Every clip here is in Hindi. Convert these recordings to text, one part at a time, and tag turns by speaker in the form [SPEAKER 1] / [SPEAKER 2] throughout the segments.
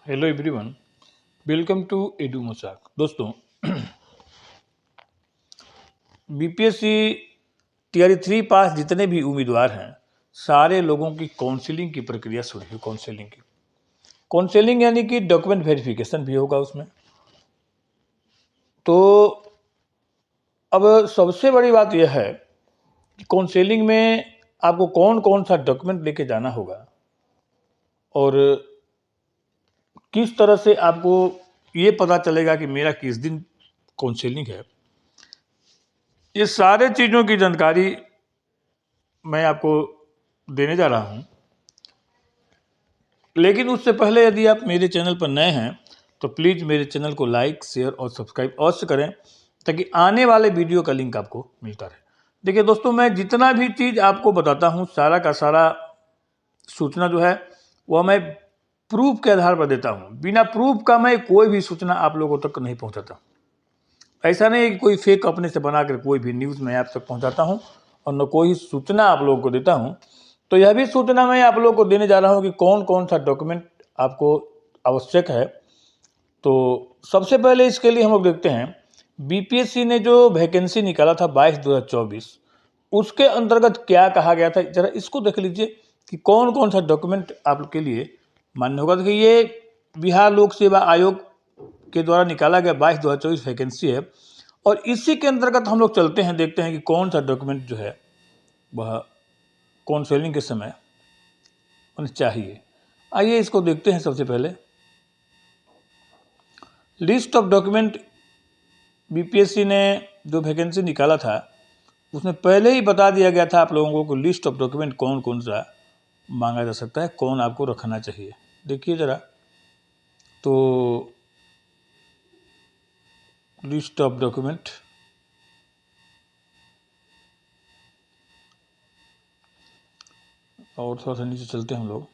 [SPEAKER 1] Hello everyone, welcome to Edu Mazaak. दोस्तों, बीपीएससी टीआरई 3 पास जितने भी उम्मीदवार हैं, सारे लोगों की काउंसलिंग की प्रक्रिया शुरू हुई। काउंसलिंग यानी कि डॉक्यूमेंट वेरिफिकेशन भी होगा उसमें। तो अब सबसे बड़ी बात यह है कि काउंसलिंग में आपको कौन कौन सा डॉक्यूमेंट लेके जाना होगा और किस तरह से आपको ये पता चलेगा कि मेरा किस दिन काउंसलिंग है। ये सारे चीज़ों की जानकारी मैं आपको देने जा रहा हूँ। लेकिन उससे पहले यदि आप मेरे चैनल पर नए हैं तो प्लीज़ मेरे चैनल को लाइक, शेयर और सब्सक्राइब अवश्य करें ताकि आने वाले वीडियो का लिंक आपको मिलता रहे। देखिए दोस्तों, मैं जितना भी चीज़ आपको बताता हूँ, सारा का सारा सूचना जो है वह मैं प्रूफ के आधार पर देता हूँ। बिना प्रूफ का मैं कोई भी सूचना आप लोगों तक नहीं पहुँचाता। ऐसा नहीं है कि कोई फेक अपने से बनाकर कोई भी न्यूज़ मैं आप तक पहुँचाता हूँ और न कोई सूचना आप लोगों को देता हूँ। तो यह भी सूचना मैं आप लोगों को देने जा रहा हूँ कि कौन कौन सा डॉक्यूमेंट आपको आवश्यक है। तो सबसे पहले इसके लिए हम लोग देखते हैं, बीपीएससी ने जो वैकेंसी निकाला था 22/2024, उसके अंतर्गत क्या कहा गया था। जरा इसको देख लीजिए कि कौन कौन सा डॉक्यूमेंट आपके लिए मान्य होगा। देखिए, ये बिहार लोक सेवा आयोग के द्वारा निकाला गया 22/2024 वैकेंसी है और इसी के अंतर्गत हम लोग चलते हैं, देखते हैं कि कौन सा डॉक्यूमेंट जो है वह काउंसलिंग के समय उन्हें चाहिए। आइए इसको देखते हैं। सबसे पहले लिस्ट ऑफ डॉक्यूमेंट बीपीएससी ने जो वैकेंसी निकाला था उसमें पहले ही बता दिया गया था आप लोगों को लिस्ट ऑफ डॉक्यूमेंट कौन कौन सा मांगा जा सकता है, कौन आपको रखना चाहिए। देखिए ज़रा, तो लिस्ट ऑफ डॉक्यूमेंट और थोड़ा सा नीचे चलते हैं हम लोग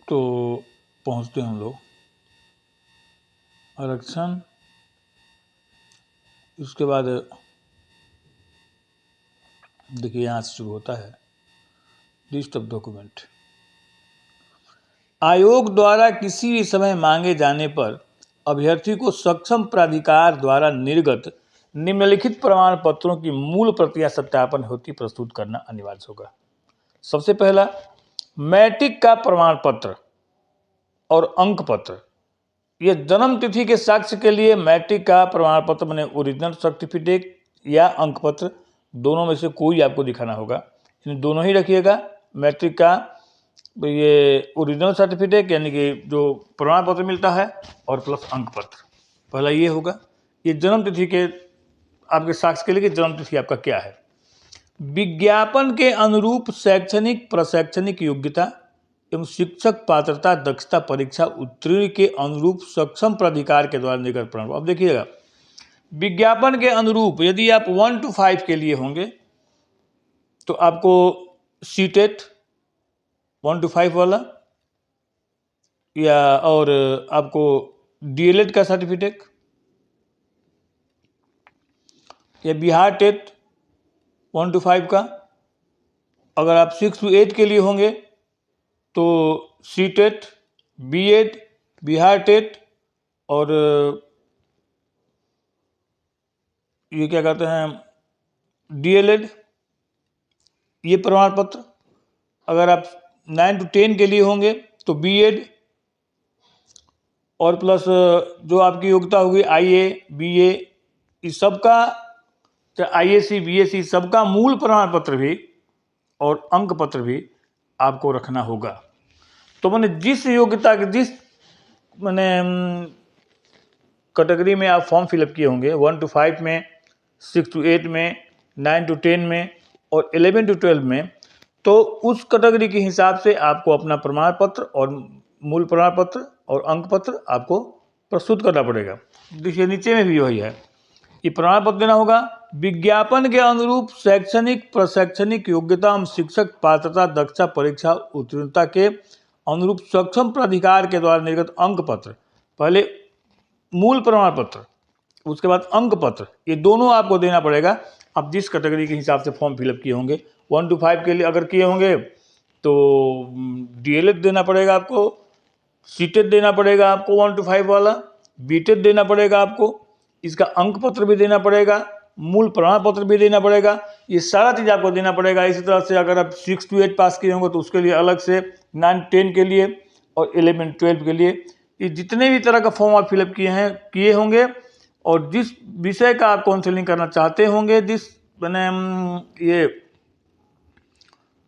[SPEAKER 1] तो पहुंचते हैं हम लोग आरक्षण। उसके बाद देखिए यहाँ से शुरू होता है लिस्ट ऑफ डॉक्यूमेंट। आयोग द्वारा किसी भी समय मांगे जाने पर अभ्यर्थी को सक्षम प्राधिकार द्वारा निर्गत निम्नलिखित प्रमाण पत्रों की मूल प्रतियां सत्यापन हेतु प्रस्तुत करना अनिवार्य होगा। सबसे पहला, मैट्रिक का प्रमाण पत्र और अंक पत्र। यह जन्म तिथि के साक्ष्य के लिए मैट्रिक का प्रमाण पत्र मैंने ओरिजिनल सर्टिफिकेट या अंक पत्र, दोनों में से कोई आपको दिखाना होगा। इन दोनों ही रखिएगा। मैट्रिक का ये ओरिजिनल सर्टिफिकेट यानी कि जो प्रमाण पत्र मिलता है और प्लस अंक पत्र, पहला ये होगा। ये जन्म तिथि के आपके साक्ष्य के लिए कि जन्म तिथि आपका क्या है। विज्ञापन के अनुरूप शैक्षणिक प्रशैक्षणिक योग्यता एवं शिक्षक पात्रता दक्षता परीक्षा उत्तीर्ण के अनुरूप सक्षम प्राधिकार के द्वारा निर्गत प्रमाण। अब देखिएगा, विज्ञापन के अनुरूप यदि आप 1 to 5 के लिए होंगे तो आपको सीटेट 1 to 5 वाला या और आपको डीएलएड का सर्टिफिकेट या बिहार टेट 1 to 5 का। अगर आप 6 to 8 के लिए होंगे तो सीटेट, बीएड, बिहार टेट और ये क्या कहते हैं डीएलएड, ये प्रमाण पत्र। अगर आप 9 to 10 के लिए होंगे तो बीएड और प्लस जो आपकी योग्यता होगी आईए, बीए, इस सबका, आईएससी, बीएससी, सबका मूल प्रमाण पत्र भी और अंक पत्र भी आपको रखना होगा। तो मैंने जिस योग्यता के जिस मैंने कैटेगरी में आप फॉर्म फिलअप किए होंगे 1 to 5 में, 6 to 8 में, 9 to 10 में और 11 to 12 में, तो उस कैटेगरी के हिसाब से आपको अपना प्रमाण पत्र और मूल प्रमाण पत्र और अंक पत्र आपको प्रस्तुत करना पड़ेगा। देखिए नीचे में भी वही है, ये प्रमाण पत्र देना होगा। विज्ञापन के अनुरूप शैक्षणिक प्रशैक्षणिक योग्यता एवं शिक्षक पात्रता दक्षता परीक्षा उत्तीर्णता के अनुरूप सक्षम प्राधिकार के द्वारा निर्गत अंक पत्र, पहले मूल प्रमाण पत्र उसके बाद अंक पत्र, ये दोनों आपको देना पड़ेगा। आप जिस कैटेगरी के हिसाब से फॉर्म फिलअप किए होंगे 1 to 5 के लिए अगर किए होंगे तो डीएलएड देना पड़ेगा आपको, सीटेट देना पड़ेगा आपको 1 to 5 वाला, बीटेट देना पड़ेगा आपको, इसका अंक पत्र भी देना पड़ेगा, मूल प्रमाण पत्र भी देना पड़ेगा, ये सारा चीज़ आपको देना पड़ेगा। इसी तरह से अगर आप 6 to 8 पास किए होंगे तो उसके लिए अलग से, 9 10 के लिए और 11 12 के लिए, ये जितने भी तरह का फॉर्म आप फिलअप किए होंगे और जिस विषय का आप काउंसलिंग करना चाहते होंगे, ये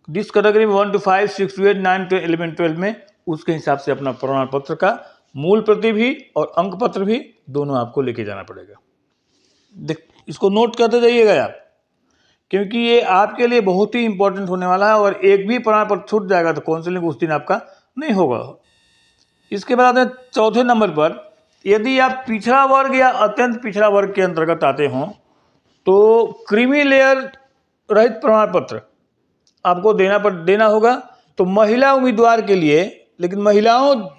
[SPEAKER 1] जिस कैटेगरी में 1 to 5 6 to 8 9 to 11 12 में, उसके हिसाब से अपना प्रमाण पत्र का मूल प्रति भी और अंक पत्र भी दोनों आपको लेके जाना पड़ेगा। देख, इसको नोट करते जाइएगा आप, क्योंकि ये आपके लिए बहुत ही इंपॉर्टेंट होने वाला है। और एक भी प्रमाण पत्र छूट जाएगा तो काउंसलिंग उस दिन आपका नहीं होगा। इसके बाद आते हैं चौथे नंबर पर, यदि आप पिछड़ा वर्ग या अत्यंत पिछड़ा वर्ग के अंतर्गत आते हों तो क्रीमी लेयर रहित प्रमाण पत्र आपको देना होगा। तो महिला उम्मीदवार के लिए, लेकिन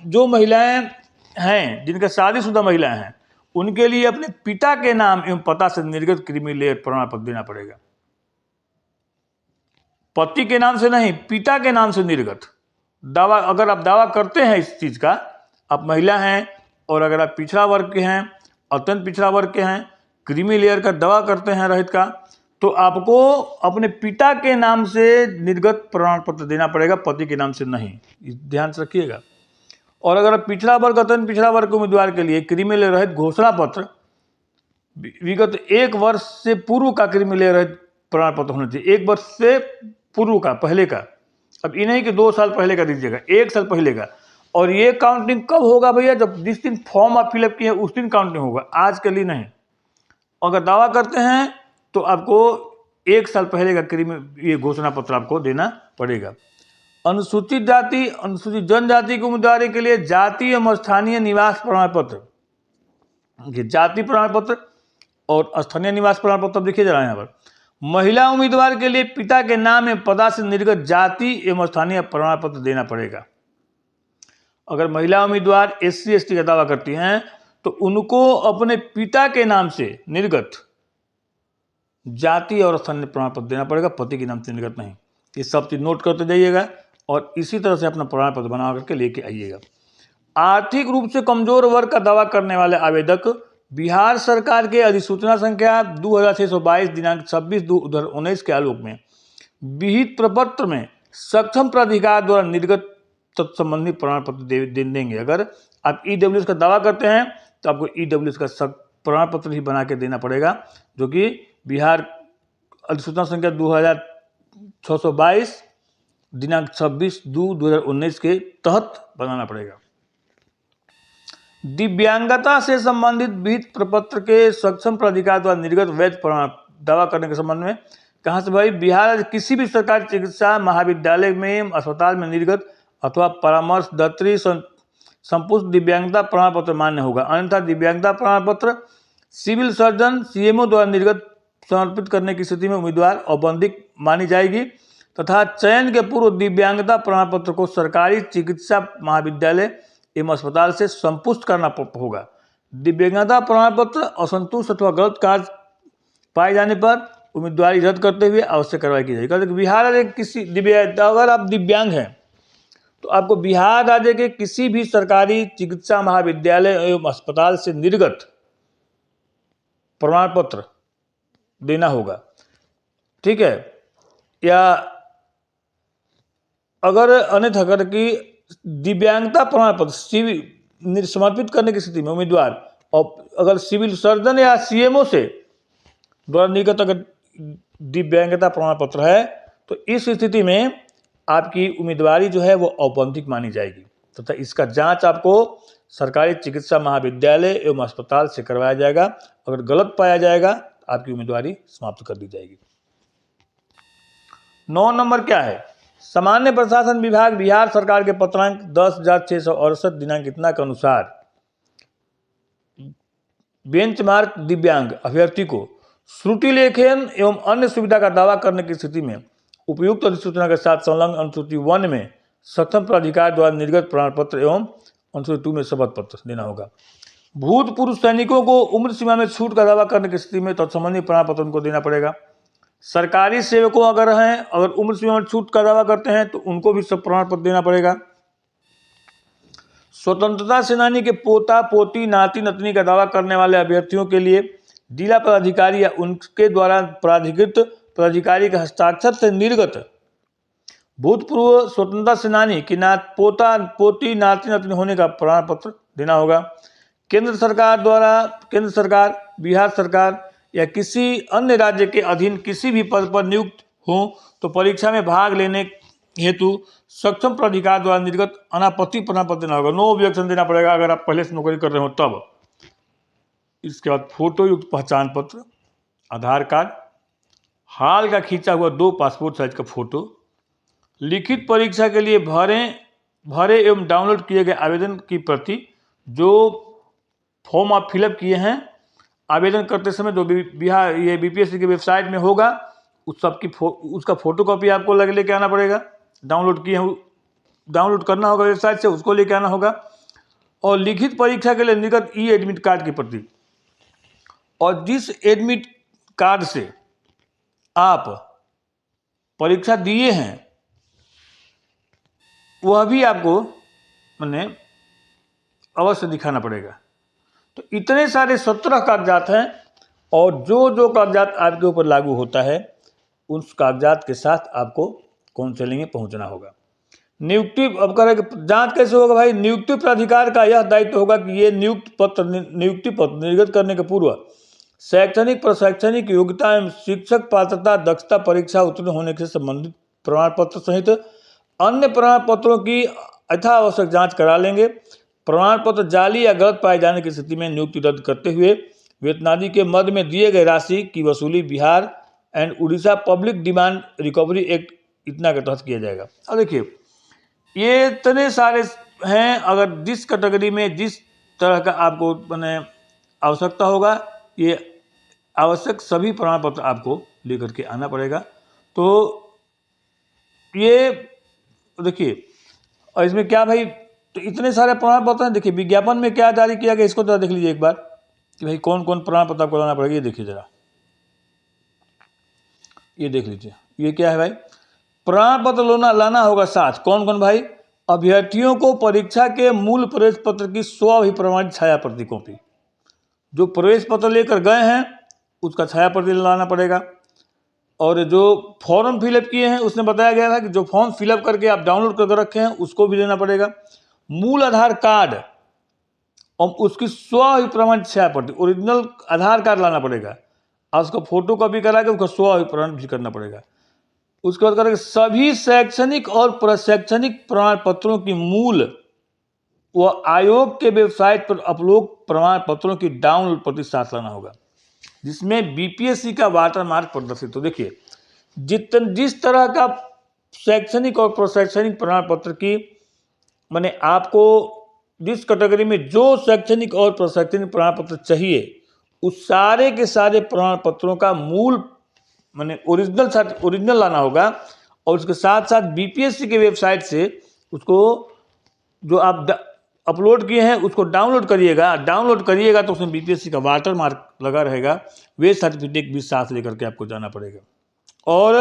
[SPEAKER 1] जो महिलाएं हैं, जिनके शादीशुदा महिलाएं हैं, उनके लिए अपने पिता के नाम एवं पता से निर्गत क्रीमी लेयर प्रमाण पत्र देना पड़ेगा। पति के नाम से नहीं, पिता के नाम से निर्गत दावा, अगर आप दावा करते हैं इस चीज़ का, आप महिला हैं और अगर आप पिछड़ा वर्ग के हैं, अत्यंत पिछड़ा वर्ग के हैं, क्रीमी लेयर का दावा करते हैं रहित का, तो आपको अपने पिता के नाम से निर्गत प्रमाण पत्र देना पड़ेगा, पति के नाम से नहीं, ध्यान से रखिएगा। और अगर आप पिछड़ा वर्ग, अत्यंत पिछड़ा वर्ग के उम्मीदवार के लिए क्रीमी लेयर रहित घोषणा पत्र विगत 1 वर्ष से पूर्व का क्रीमी लेयर रहित प्रमाण पत्र होना चाहिए। 1 वर्ष से पूर्व का, पहले का। अब ये नहीं कि 2 साल पहले का दीजिएगा, 1 साल पहले का। और ये काउंटिंग कब होगा भैया? जब जिस दिन फॉर्म आप फिलअप किए उस दिन काउंटिंग होगा, आज के लिए नहीं। अगर दावा करते हैं तो आपको 1 साल पहले का ये घोषणा पत्र आपको देना पड़ेगा। अनुसूचित जाति, अनुसूचित जनजाति के उम्मीदवार के लिए जाति एवं स्थानीय निवास प्रमाण पत्र, जाति प्रमाण पत्र और स्थानीय निवास प्रमाण पत्र देखिए जरा यहाँ पर। महिला उम्मीदवार के लिए पिता के नाम एवं पता से निर्गत जाति एवं स्थानीय प्रमाण पत्र देना पड़ेगा। अगर महिला उम्मीदवार SC ST का दावा करती हैं तो उनको अपने पिता के नाम से निर्गत जाति और स्थानीय प्रमाण पत्र देना पड़ेगा, पति के नाम से निर्गत नहीं। ये सब चीज नोट करते जाइएगा और इसी तरह से अपना प्रमाण पत्र बना करके लेके आइएगा। आर्थिक रूप से कमजोर वर्ग का दावा करने वाले आवेदक बिहार सरकार के अधिसूचना संख्या 2622 दिनांक 26/2/2019 के आलोक में विहित प्रपत्र में सक्षम प्राधिकार द्वारा निर्गत तत्संबंधी प्रमाण पत्र देंगे। अगर आप EWS का दावा करते हैं तो आपको EWS का प्रमाण पत्र ही बना के देना पड़ेगा, जो कि बिहार अधिसूचना संख्या 2622 दिनांक 26/2/2019 के तहत बनाना पड़ेगा। दिव्यांगता से संबंधित विहित प्रपत्र के सक्षम प्राधिकार द्वारा निर्गत वैध प्रमाण दावा करने के संबंध में कहाँ से भाई? बिहार किसी भी सरकारी चिकित्सा महाविद्यालय में, अस्पताल में निर्गत अथवा परामर्शदात्री संपुष्ट दिव्यांगता प्रमाण पत्र मान्य होगा। अन्यथा दिव्यांगता प्रमाण पत्र सिविल सर्जन CMO द्वारा निर्गत समर्पित करने की स्थिति में उम्मीदवार औपबंधिक मानी जाएगी तथा चयन के पूर्व दिव्यांगता प्रमाण पत्र को सरकारी चिकित्सा महाविद्यालय एवं अस्पताल से संपुष्ट करना होगा। दिव्यांगता प्रमाण पत्र असंतुष्ट अथवा गलत कार्य पाए जाने पर उम्मीदवारी रद्द करते हुए आवश्यक कार्रवाई की जाएगी। बिहार राज्य किसी अगर आप दिव्यांग हैं तो आपको बिहार राज्य के किसी भी सरकारी चिकित्सा महाविद्यालय एवं अस्पताल से निर्गत प्रमाण पत्र देना होगा, ठीक है। या अगर अन्यथा अगर कि दिव्यांगता प्रमाण पत्र समर्पित करने की स्थिति में उम्मीदवार और अगर सिविल सर्जन या CMO से द्वारा निर्गत अगर दिव्यांगता प्रमाण पत्र है तो इस स्थिति में आपकी उम्मीदवारी जो है वो औपबंधिक मानी जाएगी तथा इसका जांच आपको सरकारी चिकित्सा महाविद्यालय एवं अस्पताल से करवाया जाएगा। अगर गलत पाया जाएगा तो आपकी उम्मीदवारी समाप्त कर दी जाएगी। 9 नंबर क्या है? सामान्य प्रशासन विभाग बिहार सरकार के पत्रांक 10,668 दिनांक इतना के अनुसार बेंचमार्क दिव्यांग अभ्यर्थी को श्रुति लेखन एवं अन्य सुविधा का दावा करने की स्थिति में उपयुक्त अधिसूचना के साथ संलग्न अनुसूची 1 में सक्षम प्राधिकार द्वारा निर्गत प्रमाण पत्र एवं अनुसूची 2 में शपथ पत्र देना होगा। भूतपूर्व सैनिकों को उम्र सीमा में छूट का दावा करने की स्थिति में तत्संबंधी प्रमाण पत्र उनको देना पड़ेगा। सरकारी सेवकों अगर हैं, अगर उम्र सीमा में छूट का दावा करते हैं तो उनको भी सब प्रमाण पत्र देना पड़ेगा। स्वतंत्रता सेनानी के पोता पोती नाती नतनी का दावा करने वाले अभ्यर्थियों के लिए जिला पदाधिकारी या उनके द्वारा प्राधिकृत पदाधिकारी के हस्ताक्षर से निर्गत भूतपूर्व स्वतंत्रता सेनानी की पोता पोती नाती नतनी होने का प्रमाण पत्र देना होगा। केंद्र सरकार, बिहार सरकार या किसी अन्य राज्य के अधीन किसी भी पद पर नियुक्त हो तो परीक्षा में भाग लेने हेतु सक्षम प्राधिकार द्वारा निर्गत अनापत्ति प्रमाण पत्र देना होगा। नो ऑब्जेक्शन देना पड़ेगा अगर आप पहले से नौकरी कर रहे हो तब। इसके बाद फोटो युक्त पहचान पत्र, आधार कार्ड, हाल का खींचा हुआ 2 पासपोर्ट साइज का फोटो, लिखित परीक्षा के लिए भरे एवं डाउनलोड किए गए आवेदन की प्रति, जो फॉर्म आप फिलअप किए हैं आवेदन करते समय, जो बिहार ये बीपीएससी की वेबसाइट में होगा, उसका फोटोकॉपी आपको लेके आना पड़ेगा। डाउनलोड करना होगा वेबसाइट से, उसको लेके आना होगा। और लिखित परीक्षा के लिए निर्गत एडमिट कार्ड की प्रति, और जिस एडमिट कार्ड से आप परीक्षा दिए हैं वह भी आपको मैंने अवश्य दिखाना पड़ेगा। तो इतने सारे 17 कागजात हैं, और जो कागजात आपके ऊपर लागू होता है उस कागजात के साथ आपको काउंसलिंग में पहुंचना होगा। नियुक्ति अब करें जांच कैसे होगा भाई? नियुक्ति प्राधिकार का यह दायित्व होगा कि ये नियुक्ति पत्र निर्गत करने के पूर्व शैक्षणिक प्रशैक्षणिक योग्यता एवं शिक्षक पात्रता दक्षता परीक्षा उत्तीर्ण होने से संबंधित प्रमाण पत्र सहित अन्य प्रमाण पत्रों की यथावश्यक जांच करा लेंगे। प्रमाण पत्र जाली या गलत पाए जाने की स्थिति में नियुक्ति रद्द करते हुए वेतनादि के मद में दिए गए राशि की वसूली Bihar and Orissa public demand recovery act इतना के तहत किया जाएगा। अब देखिए ये इतने सारे हैं, अगर जिस कैटेगरी में जिस तरह का आपको मैंने आवश्यकता होगा, ये आवश्यक सभी प्रमाण पत्र आपको लेकर के आना पड़ेगा। तो ये देखिए, और इसमें क्या भाई, तो इतने सारे प्रमाण पत्र हैं। देखिए विज्ञापन में क्या जारी किया गया, इसको जरा देख लीजिए एक बार कि भाई कौन कौन प्रमाण पत्र आपको लाना पड़ेगा। ये देखिए जरा, ये देख लीजिए, ये क्या है भाई? प्रमाण पत्र लाना होगा साथ। कौन कौन भाई? अभ्यर्थियों को परीक्षा के मूल प्रवेश पत्र की स्वअभिप्रमाणित छाया प्रति कॉपी, जो प्रवेश पत्र लेकर गए हैं उसका छाया प्रति लाना पड़ेगा। और जो फॉर्म फिलअप किए हैं उसमें बताया गया है कि जो फॉर्म फिलअप करके आप डाउनलोड करके रखे हैं उसको भी देना पड़ेगा। मूल आधार कार्ड और उसकी स्वअभिप्रमाणित छाया प्रति, ओरिजिनल आधार कार्ड लाना पड़ेगा, और उसको फोटो कॉपी करा के उसका स्वअभिप्रमाण भी करना पड़ेगा। उसके बाद करेंगे सभी शैक्षणिक और प्रशैक्षणिक प्रमाण पत्रों की मूल व आयोग के वेबसाइट पर अपलोड प्रमाण पत्रों की डाउनलोड प्रति साथ लाना होगा, जिसमें बीपीएससी का वाटरमार्क प्रदर्शित हो। देखिए जिस तरह का शैक्षणिक और प्रशैक्षणिक प्रमाण पत्र की मैंने आपको जिस कैटेगरी में जो शैक्षणिक और प्रशैक्षणिक प्रमाण पत्र चाहिए, उस सारे के सारे प्रमाण पत्रों का मूल मैंने ओरिजिनल लाना होगा। और उसके साथ साथ बीपीएससी के वेबसाइट से उसको जो आप अपलोड किए हैं उसको डाउनलोड करिएगा तो उसमें बीपीएससी का वाटर मार्क लगा रहेगा, वे सर्टिफिकेट भी साथ लेकर के आपको जाना पड़ेगा। और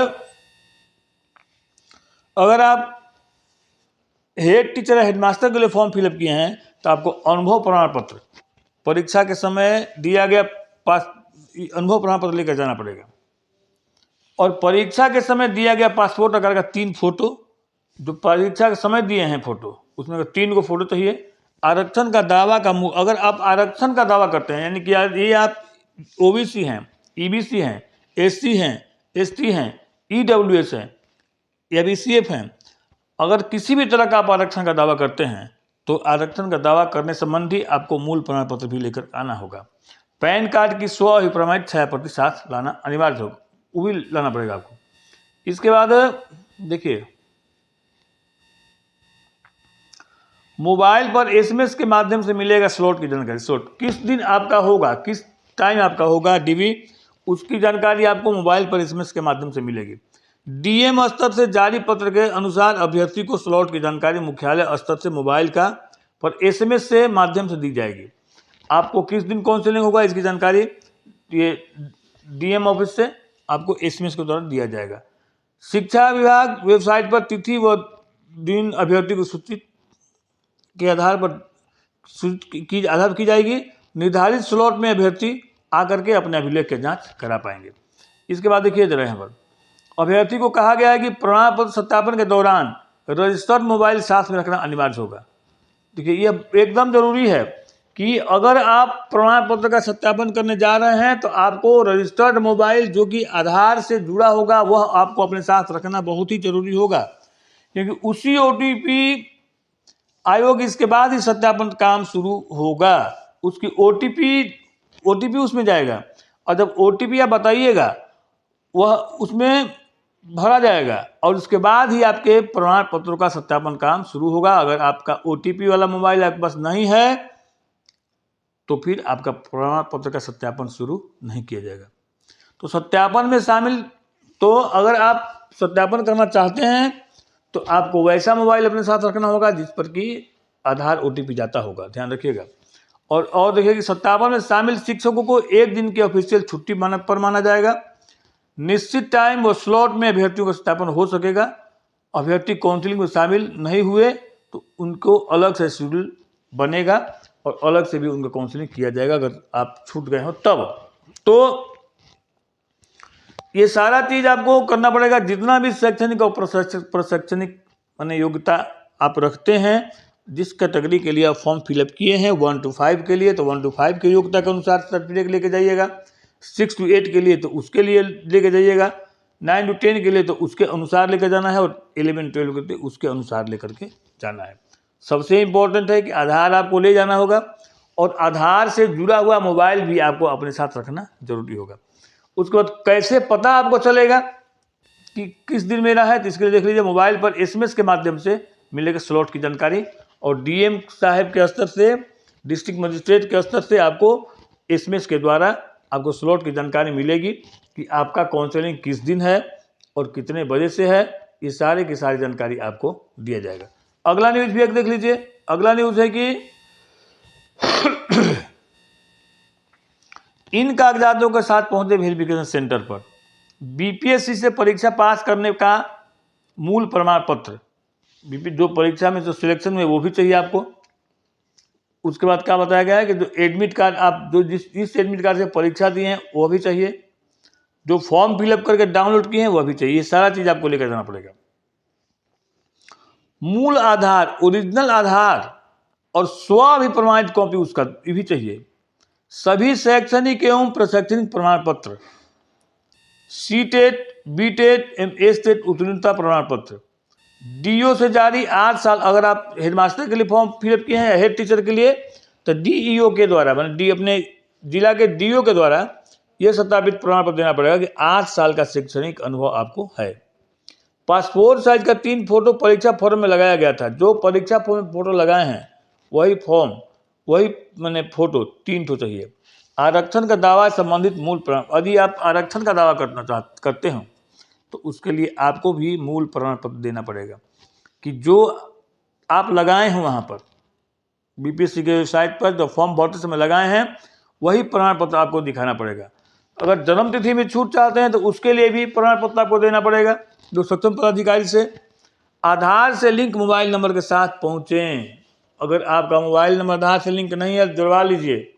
[SPEAKER 1] अगर आप हेड टीचर या हेडमास्टर के लिए फॉर्म फिलअप किए हैं तो आपको अनुभव प्रमाण पत्र, परीक्षा के समय दिया गया अनुभव प्रमाण पत्र लेकर जाना पड़ेगा। और परीक्षा के समय दिया गया पासपोर्ट आकार का 3 फोटो, जो परीक्षा के समय दिए हैं फोटो, उसमें 3 को फोटो चाहिए। आरक्षण का दावा का अगर आप आरक्षण का दावा करते हैं, यानी कि ये आप ओबीसी हैं, ईबीसी हैं, एससी हैं, एसटी हैं, ईडब्ल्यूएस हैं या बीसीएफ हैं, अगर किसी भी तरह का आप आरक्षण का दावा करते हैं तो आरक्षण का दावा करने संबंधी आपको मूल प्रमाण पत्र भी लेकर आना होगा। पैन कार्ड की स्वअभिप्रमाणित छाया प्रति साथ लाना अनिवार्य होगा, वो भी लाना पड़ेगा आपको। इसके बाद देखिए मोबाइल पर एसएमएस के माध्यम से मिलेगा स्लॉट की जानकारी। स्लॉट किस दिन आपका होगा, किस टाइम आपका होगा डीवी, उसकी जानकारी आपको मोबाइल पर एसएमएस के माध्यम से मिलेगी। डीएम स्तर से जारी पत्र के अनुसार अभ्यर्थी को स्लॉट की जानकारी मुख्यालय स्तर से मोबाइल का पर एसएमएस से माध्यम से दी जाएगी। आपको किस दिन काउंसलिंग होगा इसकी जानकारी ये डीएम ऑफिस से आपको एसएमएस के द्वारा दिया जाएगा। शिक्षा विभाग वेबसाइट पर तिथि व दिन अभ्यर्थी को सूचित के आधार पर की जाएगी। निर्धारित स्लॉट में अभ्यर्थी आकर के अपने अभिलेख की जांच करा पाएंगे। इसके बाद देखिए जरा यहाँ पर अभ्यर्थी को कहा गया है कि प्रमाण पत्र सत्यापन के दौरान रजिस्टर्ड मोबाइल साथ में रखना अनिवार्य होगा। देखिए यह एकदम जरूरी है कि अगर आप प्रमाण पत्र का सत्यापन करने जा रहे हैं तो आपको रजिस्टर्ड मोबाइल जो कि आधार से जुड़ा होगा वह आपको अपने साथ रखना बहुत ही जरूरी होगा, क्योंकि उसी ओटीपी आयोग इसके बाद ही सत्यापन काम शुरू होगा। उसकी ओटीपी उसमें जाएगा और जब ओटीपी आप बताइएगा वह उसमें भरा जाएगा और उसके बाद ही आपके प्रमाण पत्रों का सत्यापन काम शुरू होगा। अगर आपका ओटीपी वाला मोबाइल आपके पास नहीं है तो फिर आपका प्रमाण पत्र का सत्यापन शुरू नहीं किया जाएगा। तो सत्यापन में शामिल, तो अगर आप सत्यापन करना चाहते हैं तो आपको वैसा मोबाइल अपने साथ रखना होगा जिस पर कि आधार ओटीपी जाता होगा, ध्यान रखिएगा। और देखिए कि सत्यापन में शामिल शिक्षकों को एक दिन की ऑफिशियल छुट्टी माना जाएगा। निश्चित टाइम व स्लॉट में अभ्यर्थियों का सत्यापन हो सकेगा। अभ्यर्थी काउंसलिंग में शामिल नहीं हुए तो उनको अलग से शेड्यूल बनेगा और अलग से भी उनका काउंसलिंग किया जाएगा अगर आप छूट गए हो तब। तो ये सारा चीज़ आपको करना पड़ेगा। जितना भी शैक्षणिक और प्रशैक्षणिक माने योग्यता आप रखते हैं, जिस कैटेगरी के लिए आप फॉर्म फिलअप किए हैं 1 to 5 के लिए तो 1 to 5 की योग्यता के अनुसार सर्टिफिकेट लेके जाइएगा। 6 to 8 के लिए तो उसके लिए लेके जाइएगा। 9 to 10 के लिए तो उसके अनुसार लेकर जाना है और 11-12 के लिए उसके अनुसार लेकर के जाना है। सबसे इम्पोर्टेंट है कि आधार आपको ले जाना होगा और आधार से जुड़ा हुआ मोबाइल भी आपको अपने साथ रखना जरूरी होगा। उसके बाद कैसे पता आपको चलेगा कि किस दिन मेरा है, तो इसके लिए देख लीजिए मोबाइल पर एसएमएस के माध्यम से मिलेगा स्लॉट की जानकारी और डीएम साहब के स्तर से, डिस्ट्रिक्ट मजिस्ट्रेट के स्तर से आपको एसएमएस के द्वारा आपको स्लॉट की जानकारी मिलेगी कि आपका काउंसलिंग किस दिन है और कितने बजे से है। ये सारी की सारी जानकारी आपको दिया जाएगा। अगला न्यूज़ भी एक देख लीजिए। अगला न्यूज़ है कि इन कागजातों के साथ पहुंचे वेरिफिकेशन सेंटर पर बीपीएससी से परीक्षा पास करने का मूल प्रमाण पत्र, जो परीक्षा में जो सिलेक्शन हुए वो भी चाहिए आपको। उसके बाद क्या बताया गया है कि जो एडमिट कार्ड आप जो जिस एडमिट कार्ड से परीक्षा दिए हैं वो भी चाहिए, जो फॉर्म फिलअप करके डाउनलोड किए हैं वह भी चाहिए। सारा चीज़ आपको लेकर जाना पड़ेगा। मूल आधार, ओरिजिनल आधार और स्वाभिप्रमाणित कॉपी उसका भी चाहिए। सभी शैक्षणिक एवं प्रशैक्षणिक प्रमाण पत्र, सीटेट, बीटेट एवं एस्टेट उत्तीर्णता प्रमाण पत्र, डीओ से जारी 8 साल, अगर आप हेडमास्टर के लिए फॉर्म फिलअप किए हैं या हेड टीचर के लिए तो डीईओ के द्वारा डी अपने जिला के डीओ के द्वारा यह सत्यापित प्रमाण पत्र देना पड़ेगा कि 8 साल का शैक्षणिक अनुभव आपको है। पासपोर्ट साइज का 3 फोटो परीक्षा फॉर्म में लगाया गया था। जो परीक्षा फॉर्म में फोटो लगाए हैं वही फॉर्म, वही मैंने फोटो 3 ठो चाहिए। आरक्षण का दावा संबंधित मूल प्रमाण, यदि आप आरक्षण का दावा करते हो तो उसके लिए आपको भी मूल प्रमाण पत्र देना पड़ेगा कि जो आप लगाए हैं वहाँ पर बीपीएससी के वेबसाइट पर जो फॉर्म भरते समय लगाए हैं वही प्रमाण पत्र आपको दिखाना पड़ेगा। अगर जन्म तिथि में छूट चाहते हैं तो उसके लिए भी प्रमाण पत्र आपको देना पड़ेगा जो सक्षम पदाधिकारी से। आधार से लिंक मोबाइल नंबर के साथ पहुँचें। अगर आपका मोबाइल नंबर आधार से लिंक नहीं है जुड़वा लीजिए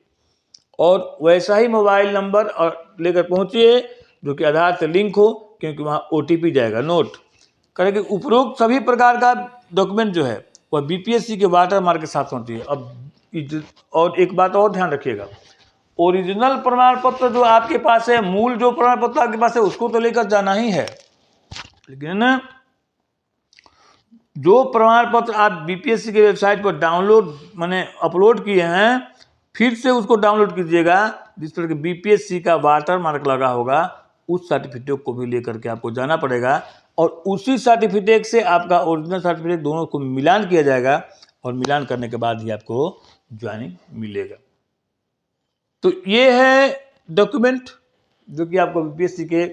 [SPEAKER 1] और वैसा ही मोबाइल नंबर और लेकर पहुँचिए जो कि आधार से लिंक हो, क्योंकि वहाँ ओटीपी जाएगा। नोट करें कि उपरोक्त सभी प्रकार का डॉक्यूमेंट जो है वह बीपीएससी के वाटर मार्क के साथ होती है। अब और एक बात और ध्यान रखिएगा, ओरिजिनल प्रमाण पत्र जो आपके पास है, मूल जो प्रमाण पत्र आपके पास है उसको तो लेकर जाना ही है, लेकिन जो प्रमाण पत्र आप बीपीएससी के वेबसाइट पर डाउनलोड माने अपलोड किए हैं फिर से उसको डाउनलोड कीजिएगा जिस पर कि बीपीएससी का वाटर मार्क लगा होगा। उस सर्टिफिकेट को भी लेकर के आपको जाना पड़ेगा और उसी सर्टिफिकेट से आपका ओरिजिनल सर्टिफिकेट दोनों को मिलान किया जाएगा और मिलान करने के बाद ही आपको ज्वाइनिंग मिलेगा। तो ये है डॉक्यूमेंट जो कि आपको बीपीएससी के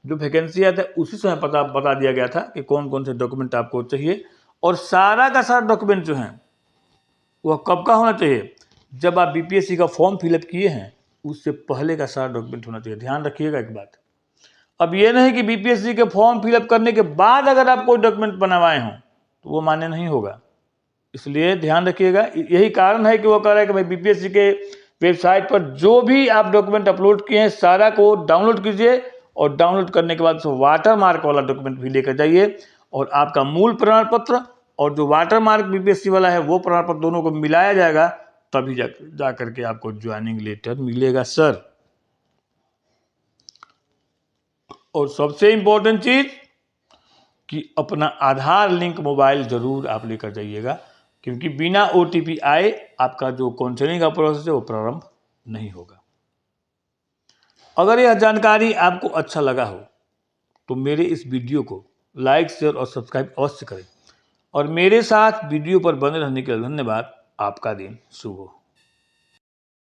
[SPEAKER 1] जो वैकेंसी आया था उसी समय बता दिया गया था कि कौन कौन से डॉक्यूमेंट आपको चाहिए। और सारा का सारा डॉक्यूमेंट जो है वह कब का होना चाहिए, जब आप बीपीएससी का फॉर्म फिलअप किए हैं उससे पहले का सारा डॉक्यूमेंट होना चाहिए। ध्यान रखिएगा एक बात, अब ये नहीं कि बीपीएससी के फॉर्म फिलअप करने के बाद अगर आप कोई डॉक्यूमेंट बनवाए हों तो वो मान्य नहीं होगा। इसलिए ध्यान रखिएगा, यही कारण है कि वो कह रहा है कि भाई बीपीएससी के वेबसाइट पर जो भी आप डॉक्यूमेंट अपलोड किए हैं सारा को डाउनलोड कीजिए और डाउनलोड करने के बाद वाटर मार्क वाला डॉक्यूमेंट भी लेकर जाइए और आपका मूल प्रमाण पत्र और जो वाटर मार्क बीपीएससी वाला है वो प्रमाण पत्र दोनों को मिलाया जाएगा, तभी जा करके आपको ज्वाइनिंग लेटर मिलेगा सर। और सबसे इंपॉर्टेंट चीज कि अपना आधार लिंक मोबाइल जरूर आप लेकर जाइएगा, क्योंकि बिना ओटीपी आए आपका जो काउंसलिंग का प्रोसेस है वो प्रारंभ नहीं होगा। अगर यह जानकारी आपको अच्छा लगा हो तो मेरे इस वीडियो को लाइक, शेयर और सब्सक्राइब अवश्य करें और मेरे साथ वीडियो पर बने रहने के लिए धन्यवाद। आपका दिन शुभ हो।